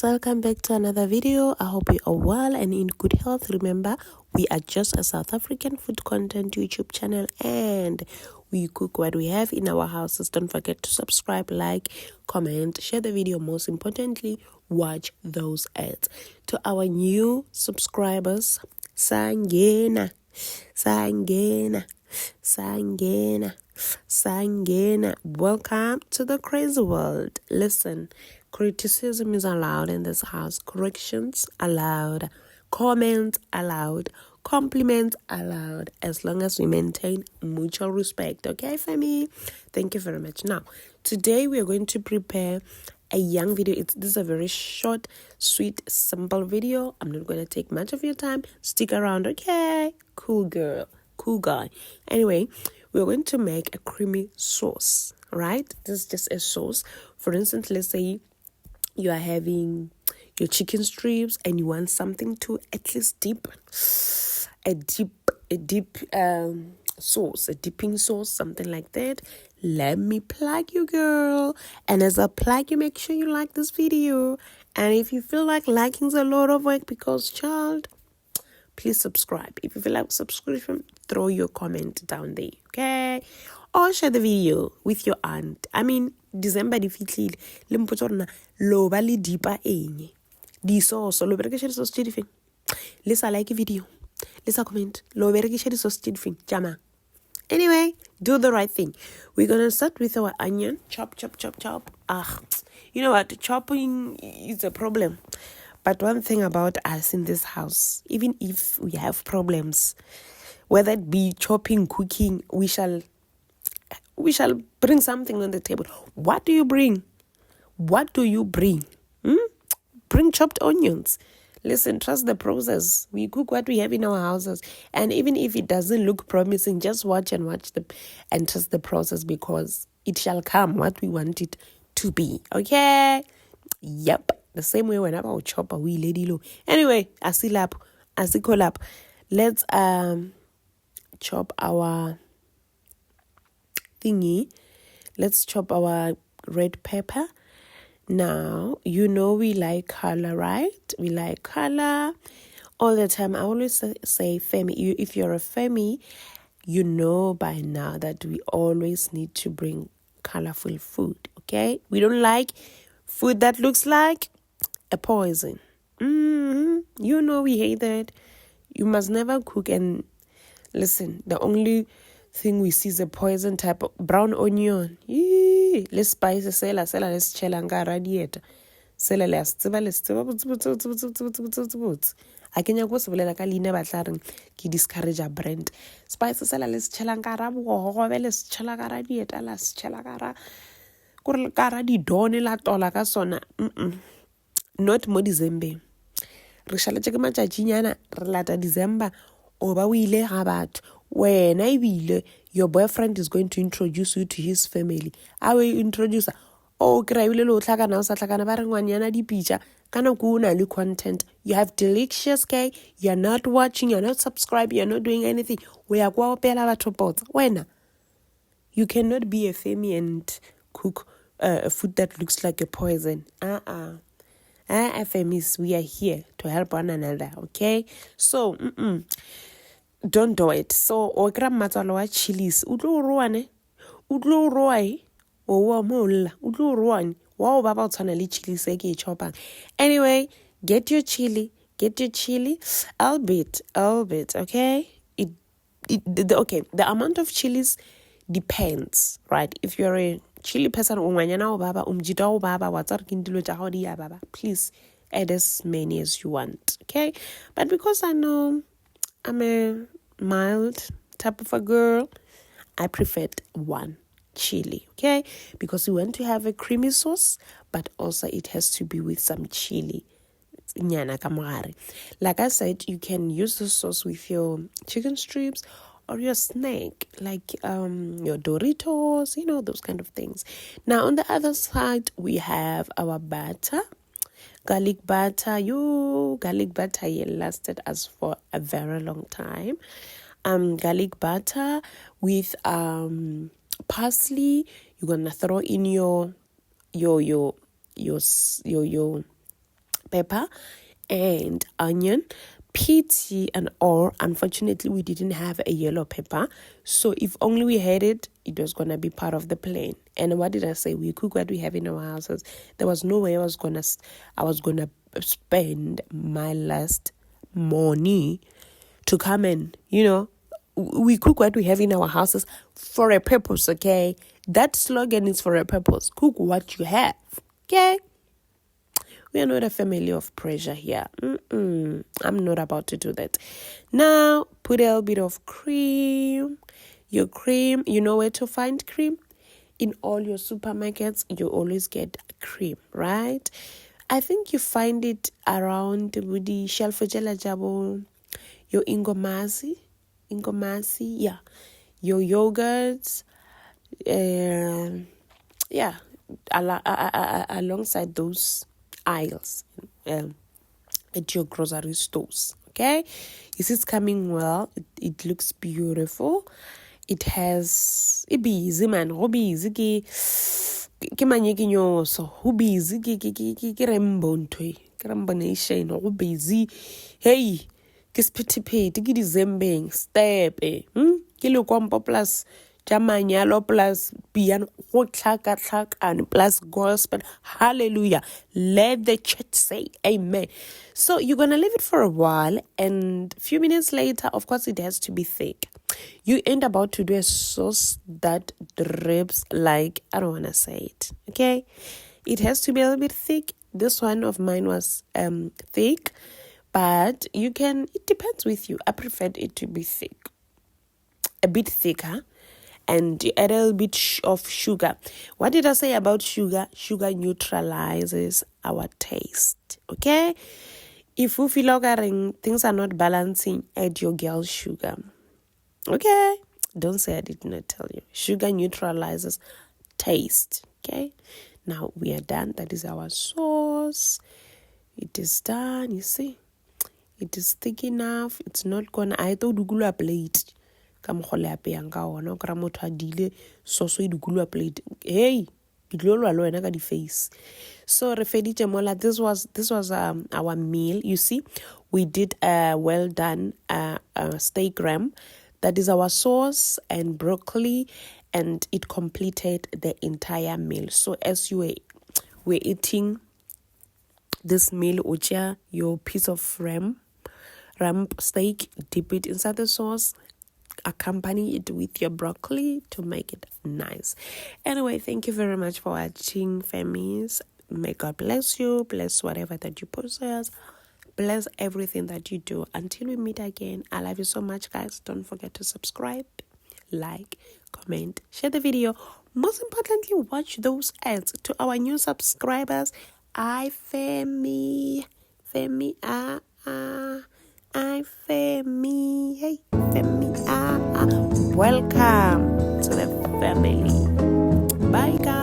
welcome back to another video. I hope you are well and in good health. Remember, we are just a South African food content YouTube channel and we cook what we have in our houses. Don't forget to subscribe, like, comment, share the video. Most importantly, watch those ads. To our new subscribers, Sangena, welcome to the crazy world. Listen, criticism is allowed in this house, corrections allowed, comments allowed, compliments allowed, as long as we maintain mutual respect. Okay, family? Thank you very much. Now, today we are going to prepare a young video. This is a very short, sweet, simple video. I'm not going to take much of your time. Stick around, okay? Cool girl, cool guy. Anyway, we're going to make a creamy sauce, right? This is just a sauce. For instance, let's say you are having your chicken strips and you want something to at least dip sauce, a dipping sauce, something like that. Let me plug you, girl. And as I plug you, make sure you like this video. And if you feel like liking is a lot of work because, child, please subscribe. If you feel like subscription, throw your comment down there, okay? Or share the video with your aunt. I mean, December di fitlile le mpotsa rona lo ba le dipa eng di sauce lo berekisha di sauce tse difeng le sa like video le sa comment lo berekisha di sauce tse difeng jama. Anyway, do the right thing. We're gonna start with our onion. Chop. You know what, chopping is a problem. But one thing about us in this house, even if we have problems, whether it be chopping, cooking, we shall bring something on the table. What do you bring? Bring chopped onions. Listen, trust the process. We cook what we have in our houses. And even if it doesn't look promising, just watch and trust the process, because it shall come what we want it to be. Okay? Yep. The same way when I chop we lady low. Anyway, as I call up. Let's chop our thingy. Let's chop our red pepper. Now, you know we like color, right? We like color all the time. I always say Femi. If you're a Femi, you know by now that we always need to bring colorful food, okay? We don't like food that looks like a poison. You know we hate that. You must never cook and listen, the only thing we see is a poison type of brown onion. Let's spice let's chelanga radiator. Let's I can go like a lina batlaring ki discourage a brand. Spice let's chelanga rabo let's chelaga radiator let's chelagara kurkara di done la tola ka sona. Not mo December. Re shaletše ke matšatšinyana re lata December o ba o ile ga batho wena ebile your boyfriend is going to introduce you to his family. A we introduce kry ebile le o tlhakana o sa tlhakana ba re ngwanyana dipitša ka nako o na le content. You have delicious cake. You're not watching, you're not subscribing, you're not doing anything. We are kwa opela batho potsa wena. You cannot be a family and cook a food that looks like a poison. Famies, we are here to help one another, okay? So, don't do it. So, okra matsalo wa chilies. Utlo roane. Utlo roai. Wa molla. Utlo roane. Wa ba ba tshwana le chilies e ke chopang. Anyway, get your chili. Albeit, okay? The amount of chilies depends, right? If you're a chili person, please add as many as you want, okay? But because I know I'm a mild type of a girl, I preferred one chili, okay? Because we want to have a creamy sauce, but also it has to be with some chili. Like I said, you can use the sauce with your chicken strips or your snack, like your Doritos, those kind of things. Now, on the other side, we have our butter. Garlic butter. Garlic butter lasted us for a very long time. Garlic butter with parsley. You're gonna throw in your pepper and onion, pity and all. Unfortunately, we didn't have a yellow pepper, so if only we had it, it was gonna be part of the plan. And what did I say? We cook what we have in our houses. There was no way I was gonna spend my last money to come and, we cook what we have in our houses for a purpose, okay? That slogan is for a purpose. Cook what you have, okay? We are not a family of pressure here. I'm not about to do that. Now, put a little bit of cream. Your cream, you know where to find cream? In all your supermarkets, you always get cream, right? I think you find it around with the shelf jabo, your ingomasi, yeah, your yogurts, yeah, alongside those aisles at your grocery stores. Okay, this is coming well. It looks beautiful. It has busy man, go busy ke manyeke nyoso, go busy ke rainbow ntwe, ke rainbow nation, go busy. Hey, ke sephethephethe, ke dizembeng step ke le kompo plus jamanyalo plus piano go tlhaka plus gospel. Hallelujah. Let the church say amen. So you're gonna leave it for a while, and a few minutes later, of course, it has to be thick. You ain't about to do a sauce that drips like, I don't want to say it, okay? It has to be a little bit thick. This one of mine was thick, but it depends with you. I preferred it to be thick, a bit thicker, and you add a little bit of sugar. What did I say about sugar? Sugar neutralizes our taste, okay? If you feel like things are not balancing, add your girl sugar. Okay, don't say I did not tell you. Sugar neutralizes taste. Okay, now we are done. That is our sauce. It is done. You see, it is thick enough. It's not gonna. I thought dugula plate. Come hole apeyang ka ona. Kara motho adile sauce e dugula plate. Hey, idlolo alo ena ka di face. So refedite mola. This was our meal. You see, we did a well done steak ram. That is our sauce and broccoli, and it completed the entire meal. So as you were eating this meal, ucha, your piece of ram steak, dip it inside the sauce, accompany it with your broccoli to make it nice. Anyway, thank you very much for watching, Famies. May God bless you, bless whatever that you possess. Bless everything that you do. Until we meet again, I love you so much, guys. Don't forget to subscribe, like, comment, share the video. Most importantly, watch those ads. To our new subscribers, Hei Famies, Hei Famies, hey Famies, welcome to the family. Bye, guys.